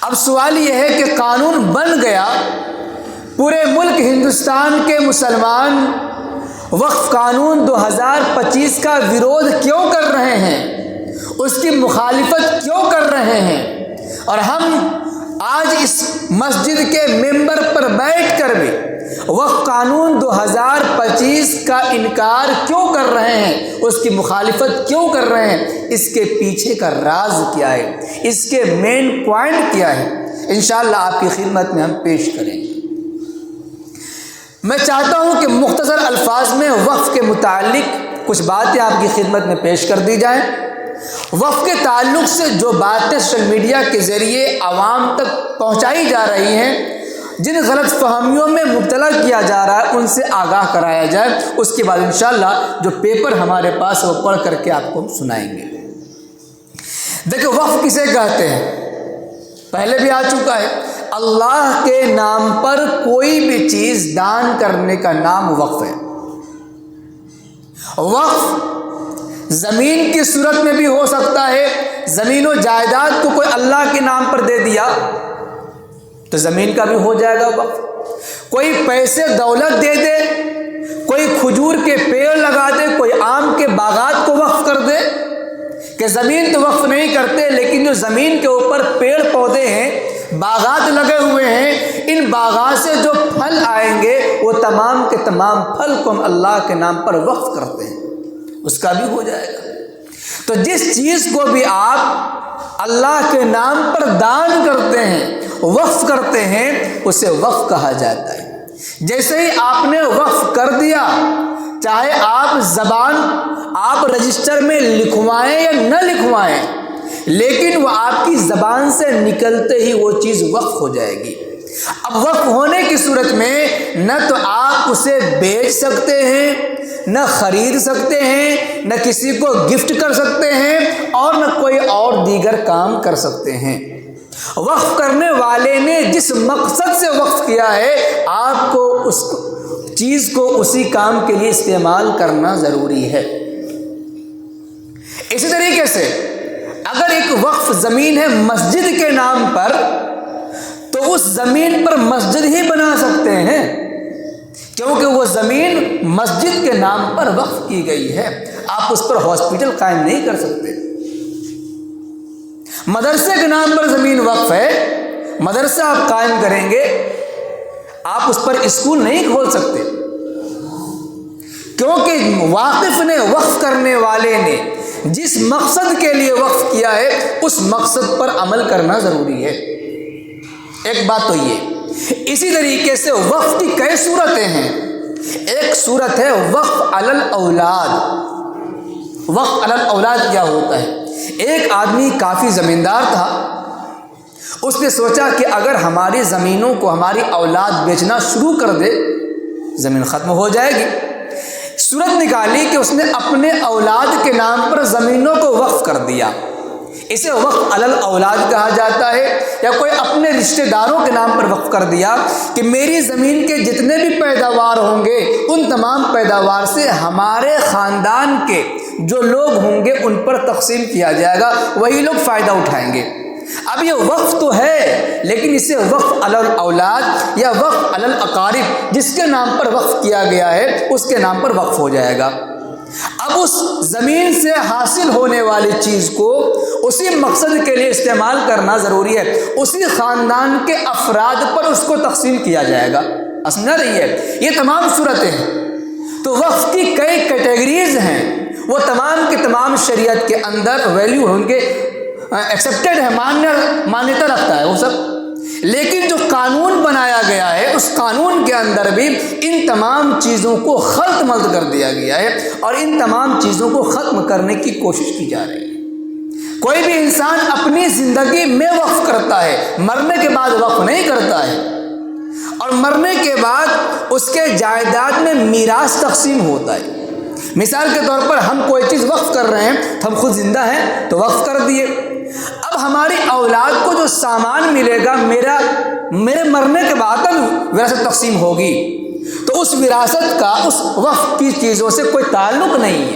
اب سوال یہ ہے کہ قانون بن گیا، پورے ملک ہندوستان کے مسلمان وقف قانون 2025 کا ویرودھ کیوں کر رہے ہیں، اس کی مخالفت کیوں کر رہے ہیں، اور ہم آج اس مسجد کے ممبر پر بیٹھ کر بھی وقف قانون 2025 کا انکار کیوں کر رہے ہیں، اس کی مخالفت کیوں کر رہے ہیں، اس کے پیچھے کا راز کیا ہے، اس کے مین پوائنٹ کیا ہے، انشاءاللہ آپ کی خدمت میں ہم پیش کریں گے۔ میں چاہتا ہوں کہ مختصر الفاظ میں وقف کے متعلق کچھ باتیں آپ کی خدمت میں پیش کر دی جائیں۔ وقف کے تعلق سے جو باتیں سوشل میڈیا کے ذریعے عوام تک پہنچائی جا رہی ہیں، جن غلط فہمیوں میں مبتلا کیا جا رہا ہے، ان سے آگاہ کرایا جائے، اس کے بعد انشاءاللہ جو پیپر ہمارے پاس وہ پڑھ کر کے آپ کو سنائیں گے۔ دیکھیں وقف کسے کہتے ہیں، پہلے بھی آ چکا ہے، اللہ کے نام پر کوئی بھی چیز دان کرنے کا نام وقف ہے۔ وقف زمین کی صورت میں بھی ہو سکتا ہے، زمین و جائیداد کو کوئی اللہ کے نام پر دے دیا تو زمین کا بھی ہو جائے گا وقف، کوئی پیسے دولت دے دے، کوئی کھجور کے پیڑ لگا دے، کوئی آم کے باغات کو وقف کر دے، کہ زمین تو وقف نہیں کرتے لیکن جو زمین کے اوپر پیڑ پودے ہیں، باغات لگے ہوئے ہیں، ان باغات سے جو پھل آئیں گے وہ تمام کے تمام پھل کو ہم اللہ کے نام پر وقف کرتے ہیں، اس کا بھی ہو جائے گا۔ تو جس چیز کو بھی آپ اللہ کے نام پر دان کرتے ہیں، وقف کرتے ہیں، اسے وقف کہا جاتا ہے۔ جیسے ہی آپ نے وقف کر دیا، چاہے آپ رجسٹر میں لکھوائیں یا نہ لکھوائیں، لیکن وہ آپ کی زبان سے نکلتے ہی وہ چیز وقف ہو جائے گی۔ اب وقف ہونے کی صورت میں نہ تو آپ اسے بیچ سکتے ہیں، نہ خرید سکتے ہیں، نہ کسی کو گفٹ کر سکتے ہیں، اور نہ کوئی اور دیگر کام کر سکتے ہیں۔ وقف کرنے والے نے جس مقصد سے وقف کیا ہے، آپ کو اس چیز کو اسی کام کے لیے استعمال کرنا ضروری ہے۔ اسی طریقے سے اگر ایک وقف زمین ہے مسجد کے نام پر، تو اس زمین پر مسجد ہی بنا سکتے ہیں، کیونکہ وہ زمین مسجد کے نام پر وقف کی گئی ہے، آپ اس پر ہاسپٹل قائم نہیں کر سکتے۔ مدرسے کے نام پر زمین وقف ہے، مدرسہ آپ قائم کریں گے، آپ اس پر اسکول نہیں کھول سکتے، کیونکہ واقف نے، وقف کرنے والے نے جس مقصد کے لیے وقف کیا ہے اس مقصد پر عمل کرنا ضروری ہے۔ ایک بات تو یہ۔ اسی طریقے سے وقف کی کئی صورتیں ہیں۔ ایک صورت ہے وقف علی الاولاد۔ وقف علی الاولاد کیا ہوتا ہے؟ ایک آدمی کافی زمیندار تھا، اس نے سوچا کہ اگر ہماری زمینوں کو ہماری اولاد بیچنا شروع کر دے، زمین ختم ہو جائے گی۔ صورت نکالی کہ اس نے اپنے اولاد کے نام پر زمینوں کو وقف کر دیا، اسے وقف علی الاولاد کہا جاتا ہے۔ یا کوئی اپنے رشتہ داروں کے نام پر وقف کر دیا کہ میری زمین کے جتنے بھی پیداوار ہوں گے، ان تمام پیداوار سے ہمارے خاندان کے جو لوگ ہوں گے ان پر تقسیم کیا جائے گا، وہی لوگ فائدہ اٹھائیں گے۔ اب یہ وقف تو ہے، لیکن اسے وقف علی الاولاد یا وقف علی الاقارب، جس کے نام پر وقف کیا گیا ہے اس کے نام پر وقف ہو جائے گا۔ اب اس زمین سے حاصل ہونے والی چیز کو اسی مقصد کے لیے استعمال کرنا ضروری ہے، اسی خاندان کے افراد پر اس کو تقسیم کیا جائے گا۔ سمجھا رہی ہے؟ یہ تمام صورتیں ہیں۔ تو وقف کی کئی کیٹیگریز ہیں، وہ تمام کے تمام شریعت کے اندر ویلیو ہوں گے، ایکسیپٹڈ ہے، مانیتا رکھتا ہے وہ سب، لیکن جو قانون بنایا گیا ہے اس قانون کے اندر بھی ان تمام چیزوں کو خلط ملط کر دیا گیا ہے، اور ان تمام چیزوں کو ختم کرنے کی کوشش کی جا رہی ہے۔ کوئی بھی انسان اپنی زندگی میں وقف کرتا ہے، مرنے کے بعد وقف نہیں کرتا ہے، اور مرنے کے بعد اس کے جائیداد میں میراث تقسیم ہوتا ہے۔ مثال کے طور پر ہم کوئی چیز وقف کر رہے ہیں، تو ہم خود زندہ ہیں تو وقف کر دیے، اب ہماری اولاد کو جو سامان ملے گا میرے مرنے کے بعد وراثت تقسیم ہوگی، تو اس وراثت کا اس وقف کی چیزوں سے کوئی تعلق نہیں ہے۔